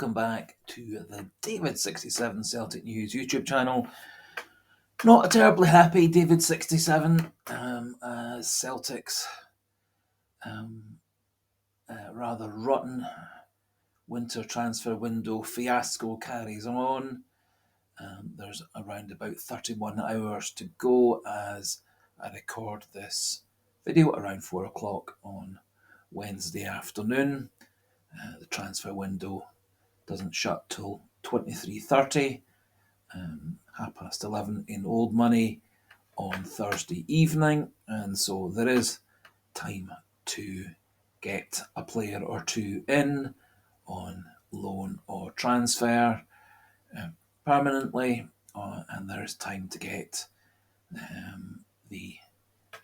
welcome back to the David67 Celtic News YouTube channel. Not a terribly happy David67 as Celtic's rather rotten winter transfer window fiasco carries on. There's around about 31 hours to go as I record this video around 4 o'clock on Wednesday afternoon. The transfer window doesn't shut till 23:30, 11:30 in old money on Thursday evening, and so there is time to get a player or two in on loan or transfer permanently, and there is time to get the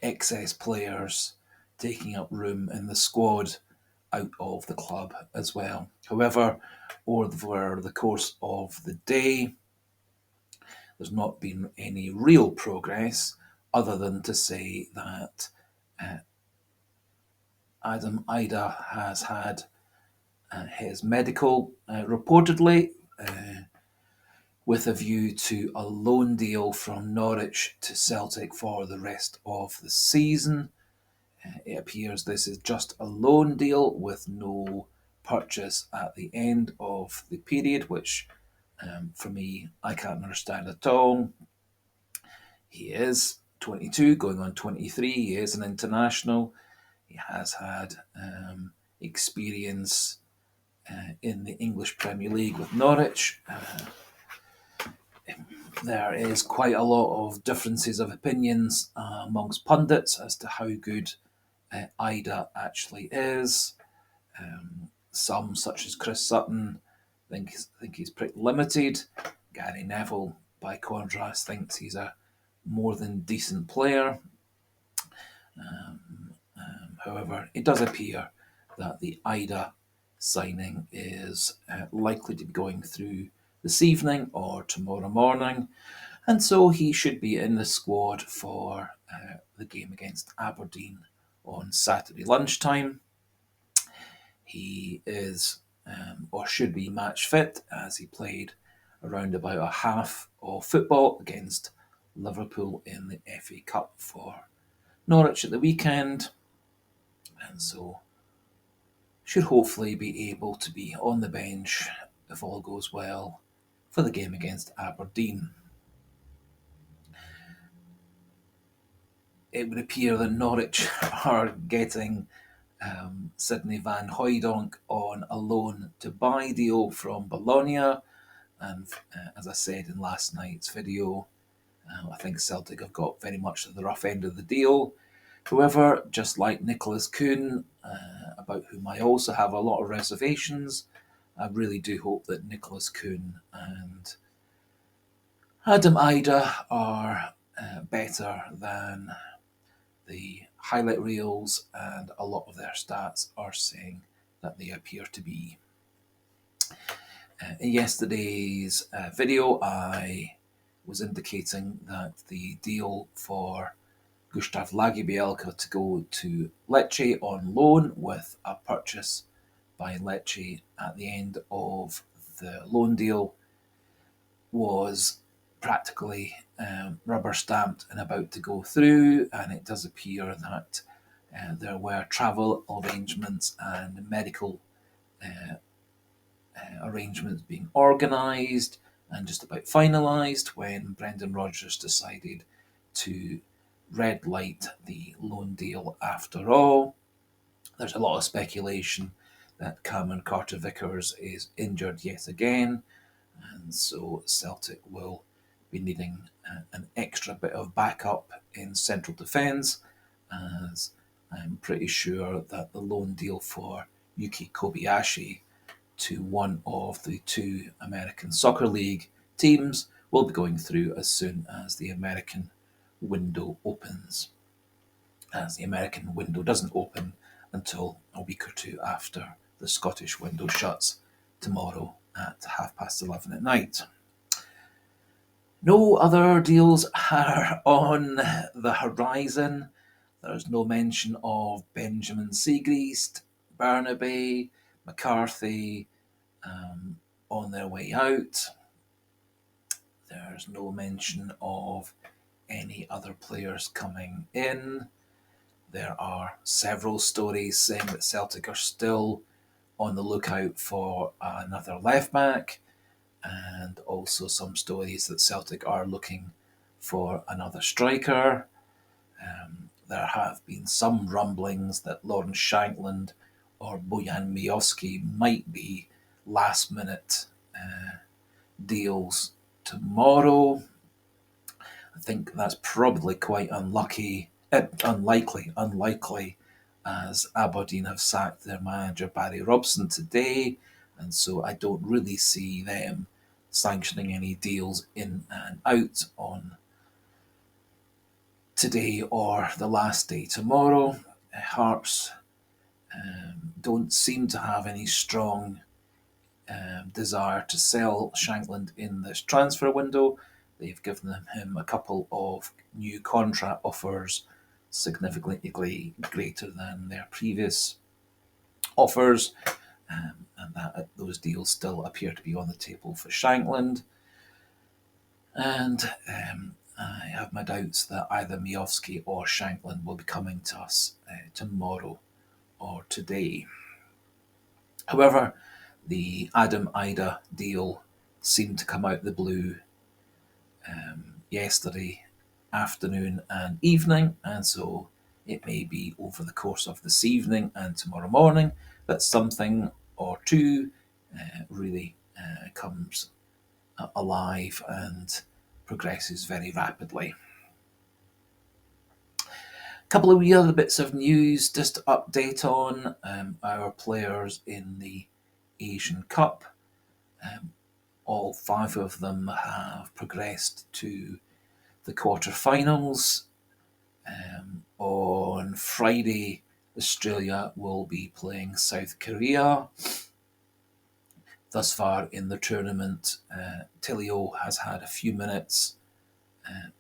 excess players taking up room in the squad out of the club as well. However, over the course of the day, there's not been any real progress other than to say that Idah has had his medical reportedly with a view to a loan deal from Norwich to Celtic for the rest of the season. It appears this is just a loan deal with no purchase at the end of the period, which for me, I can't understand at all. He is 22, going on 23. He is an international. He has had experience in the English Premier League with Norwich. There is quite a lot of differences of opinions amongst pundits as to how good Idah actually is. Some, such as Chris Sutton, think he's pretty limited. Gary Neville, by contrast, thinks he's a more than decent player. However, it does appear that the Idah signing is likely to be going through this evening or tomorrow morning, and so he should be in the squad for the game against Aberdeen on Saturday lunchtime. He is or should be match fit, as he played around about a half of football against Liverpool in the FA Cup for Norwich at the weekend, and so should hopefully be able to be on the bench, if all goes well, for the game against Aberdeen. It would appear that Norwich are getting Sidney van Hooijdonk on a loan to buy deal from Bologna, and as I said in last night's video, I think Celtic have got very much at the rough end of the deal. However, just like Nicholas Kuhn, about whom I also have a lot of reservations, I really do hope that Nicholas Kuhn and Adam Idah are better than the highlight reels and a lot of their stats are saying that they appear to be. In yesterday's video, I was indicating that the deal for Gustav Lagerbielke to go to Lecce on loan with a purchase by Lecce at the end of the loan deal was practically rubber stamped and about to go through, and it does appear that there were travel arrangements and medical arrangements being organised and just about finalised when Brendan Rodgers decided to red light the loan deal after all. There's a lot of speculation that Cameron Carter-Vickers is injured yet again, and so Celtic will be needing an extra bit of backup in central defence, as I'm pretty sure that the loan deal for Yuki Kobayashi to one of the two American Soccer League teams will be going through as soon as the American window opens, as the American window doesn't open until a week or two after the Scottish window shuts tomorrow at 11:30 at night. No other deals are on the horizon. There's no mention of Benjamin Siegrist, Barnaby, McCarthy, on their way out. There's no mention of any other players coming in. There are several stories saying that Celtic are still on the lookout for another left back, and also some stories that Celtic are looking for another striker. There have been some rumblings that Lawrence Shankland or Bojan Miovski might be last minute deals tomorrow. I think that's probably quite unlikely, as Aberdeen have sacked their manager Barry Robson today, and so I don't really see them sanctioning any deals in and out on today or the last day tomorrow. Hearts don't seem to have any strong desire to sell Shankland in this transfer window. They've given him a couple of new contract offers, significantly greater than their previous offers, and that those deals still appear to be on the table for Shankland. And I have my doubts that either Miovski or Shankland will be coming to us tomorrow or today. However, the Adam Idah deal seemed to come out the blue yesterday afternoon and evening, and so it may be over the course of this evening and tomorrow morning that something or two really comes alive and progresses very rapidly. A couple of other bits of news just to update on our players in the Asian Cup. All 5 of them have progressed to the quarterfinals. On Friday, Australia will be playing South Korea. Thus far in the tournament, Tilio has had a few minutes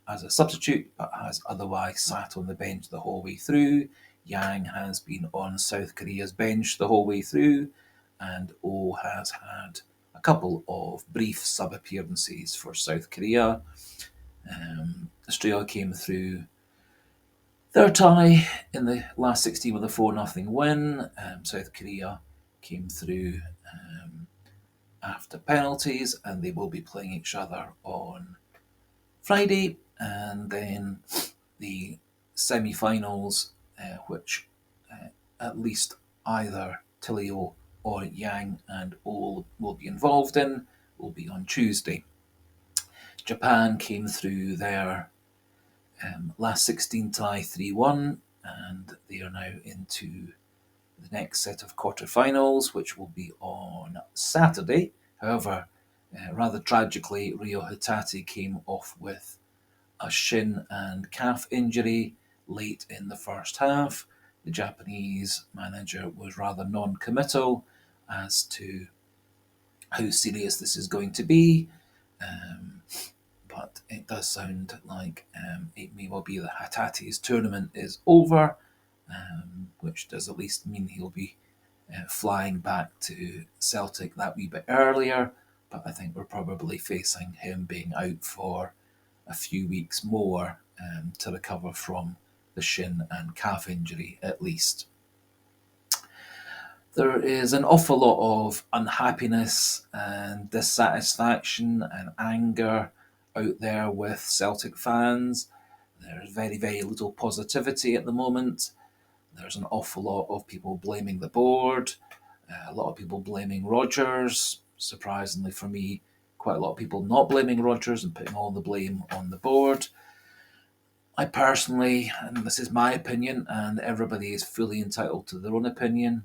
as a substitute, but has otherwise sat on the bench the whole way through. Yang has been on South Korea's bench the whole way through, and Oh has had a couple of brief sub-appearances for South Korea. Australia came through their tie in the last 16 with a 4-0 win. South Korea came through after penalties, and they will be playing each other on Friday, and then the semi-finals, which at least either Tilio or Yang and Oh will be involved in, will be on Tuesday. Japan came through their last 16 tie 3-1, and they are now into the next set of quarterfinals, which will be on Saturday. However, rather tragically, Rio Hatate came off with a shin and calf injury late in the first half. The Japanese manager was rather non-committal as to how serious this is going to be, but it does sound like it may well be that Hatate's tournament is over, which does at least mean he'll be flying back to Celtic that wee bit earlier, but I think we're probably facing him being out for a few weeks more to recover from the shin and calf injury at least. There is an awful lot of unhappiness and dissatisfaction and anger out there with Celtic fans. There's very, very little positivity at the moment. There's an awful lot of people blaming the board, a lot of people blaming Rodgers. Surprisingly for me, quite a lot of people not blaming Rodgers and putting all the blame on the board. I personally, and this is my opinion, and everybody is fully entitled to their own opinion,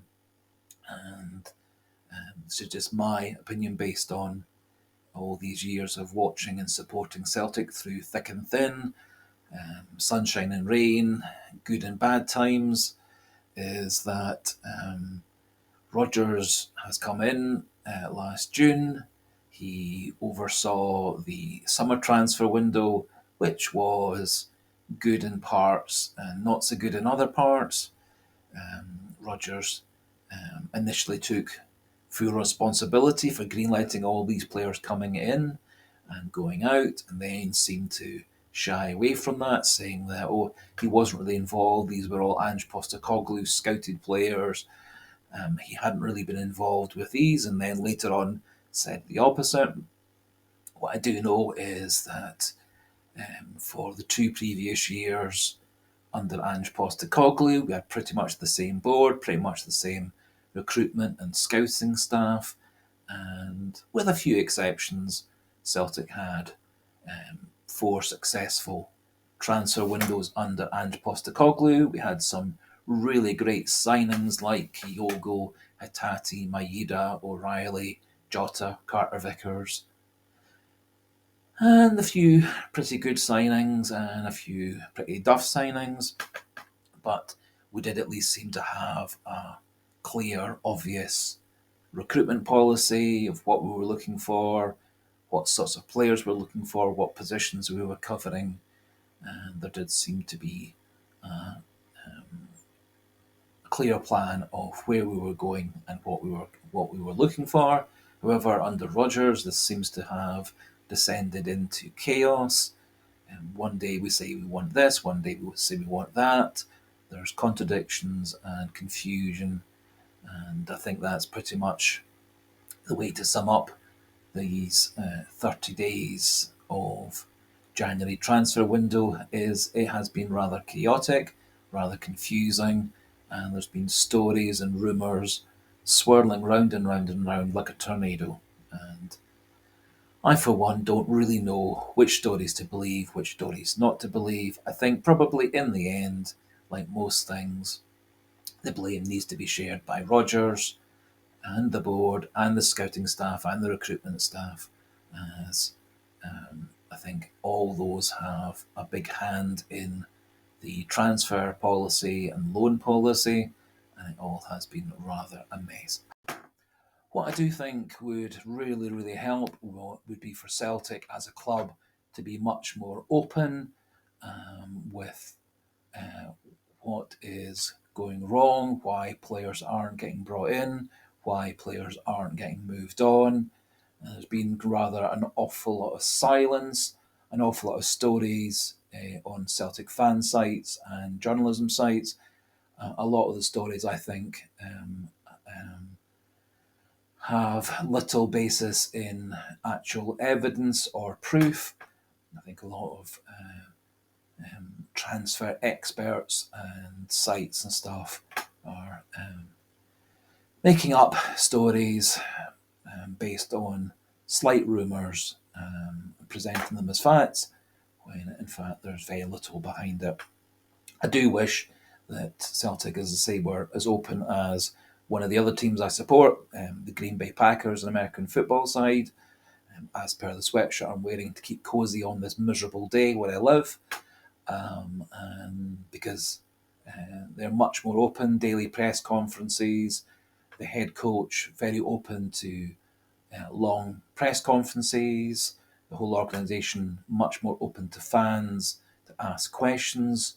and this is just my opinion based on all these years of watching and supporting Celtic through thick and thin, sunshine and rain, good and bad times, is that Rodgers has come in last June. He oversaw the summer transfer window, which was good in parts and not so good in other parts. Rodgers initially took full responsibility for greenlighting all these players coming in and going out, and then seemed to shy away from that, saying that, oh, he wasn't really involved, these were all Ange Postecoglou scouted players, he hadn't really been involved with these, and then later on said the opposite. What I do know is that for the 2 previous years under Ange Postecoglou, we had pretty much the same board, pretty much the same recruitment and scouting staff, and with a few exceptions, Celtic had 4 successful transfer windows under Ange Postecoglou. We had some really great signings like Kyogo, Hatate, Idah, O'Reilly, Jota, Carter-Vickers, and a few pretty good signings and a few pretty duff signings. But we did at least seem to have a clear, obvious recruitment policy of what we were looking for, what sorts of players we were looking for, what positions we were covering, and there did seem to be a clear plan of where we were going and what we were looking for. However, under Rodgers, this seems to have descended into chaos. And one day we say we want this, one day we say we want that. There's contradictions and confusion, and I think that's pretty much the way to sum up these 30 days of January transfer window. Is it has been rather chaotic, rather confusing, and there's been stories and rumours swirling round and round and round like a tornado. And I, for one, don't really know which stories to believe, which stories not to believe. I think probably in the end, like most things, the blame needs to be shared by Rodgers and the board and the scouting staff and the recruitment staff, as I think all those have a big hand in the transfer policy and loan policy, and it all has been rather a mess. What I do think would really, really help would be for Celtic as a club to be much more open with uh, what is going wrong, why players aren't getting brought in, why players aren't getting moved on. There's been rather an awful lot of silence, an awful lot of stories on Celtic fan sites and journalism sites. A lot of the stories, I think, have little basis in actual evidence or proof. I think a lot of transfer experts and sites and stuff are making up stories based on slight rumours, presenting them as facts, when in fact there's very little behind it. I do wish that Celtic, as I say, were as open as one of the other teams I support, the Green Bay Packers, an American football side, as per the sweatshirt I'm wearing to keep cosy on this miserable day where I live, and because they're much more open, daily press conferences, the head coach very open to long press conferences, the whole organisation much more open to fans to ask questions,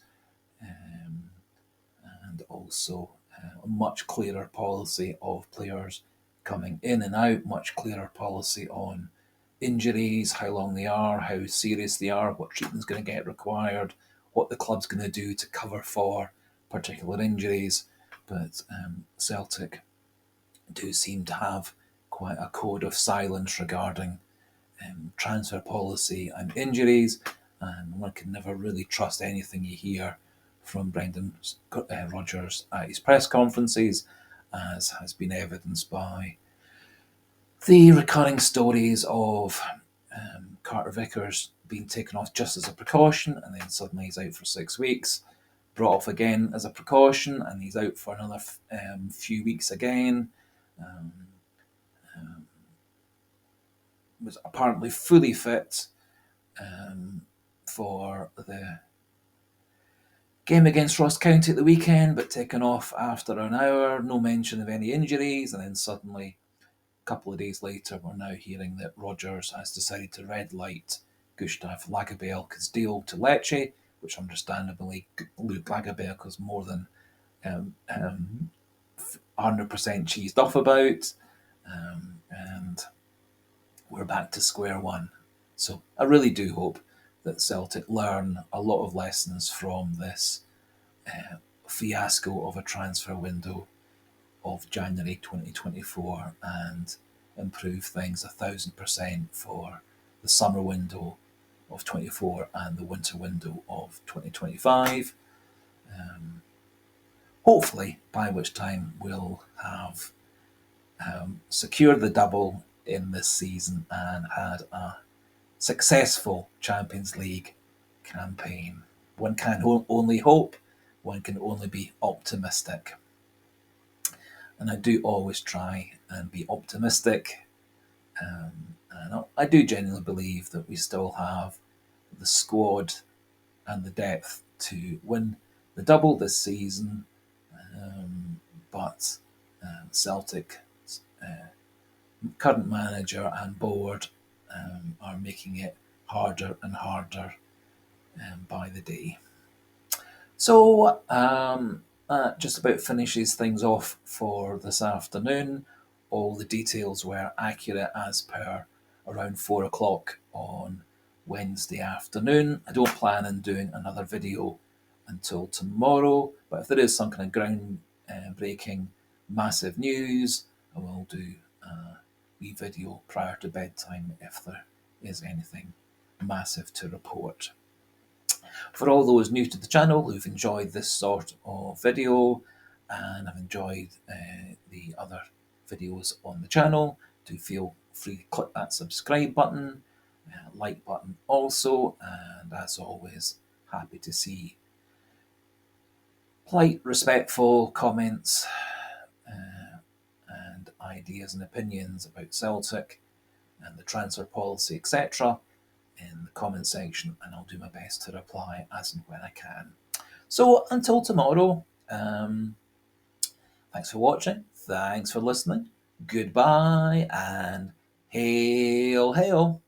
and also a much clearer policy of players coming in and out, much clearer policy on injuries, how long they are, how serious they are, what treatment's going to get required, what the club's going to do to cover for particular injuries. But Celtic do seem to have quite a code of silence regarding transfer policy and injuries, and one can never really trust anything you hear from Brendan Rodgers at his press conferences, as has been evidenced by the recurring stories of Carter-Vickers being taken off just as a precaution, and then suddenly he's out for 6 weeks, brought off again as a precaution, and he's out for another few weeks again. Was apparently fully fit for the game against Ross County at the weekend, but taken off after an hour, no mention of any injuries, and then suddenly, a couple of days later, we're now hearing that Rodgers has decided to red light Gustav Lagerbielke's deal to Lecce, which understandably Lagerbielke is more than 100% cheesed off about. and we're back to square one. So I really do hope that Celtic learn a lot of lessons from this fiasco of a transfer window of January 2024 and improve things 1,000% for the summer window of 24 and the winter window of 2025. Hopefully, by which time we'll have secured the double in this season and had a successful Champions League campaign. One can only hope, one can only be optimistic. And I do always try and be optimistic. And I do genuinely believe that we still have the squad and the depth to win the double this season. But Celtic current manager and board are making it harder and harder by the day. So just about finishes things off for this afternoon. All the details were accurate as per around 4 o'clock on Wednesday afternoon. I don't plan on doing another video until tomorrow, but if there is some kind of ground breaking massive news, I will do a wee video prior to bedtime if there is anything massive to report. For all those new to the channel who've enjoyed this sort of video and have enjoyed the other videos on the channel, do feel free to click that subscribe button, like button also, and as always, happy to see polite, respectful comments and ideas and opinions about Celtic and the transfer policy, etc. in the comment section, and I'll do my best to reply as and when I can. So until tomorrow, thanks for watching, thanks for listening, goodbye, and hail, hail.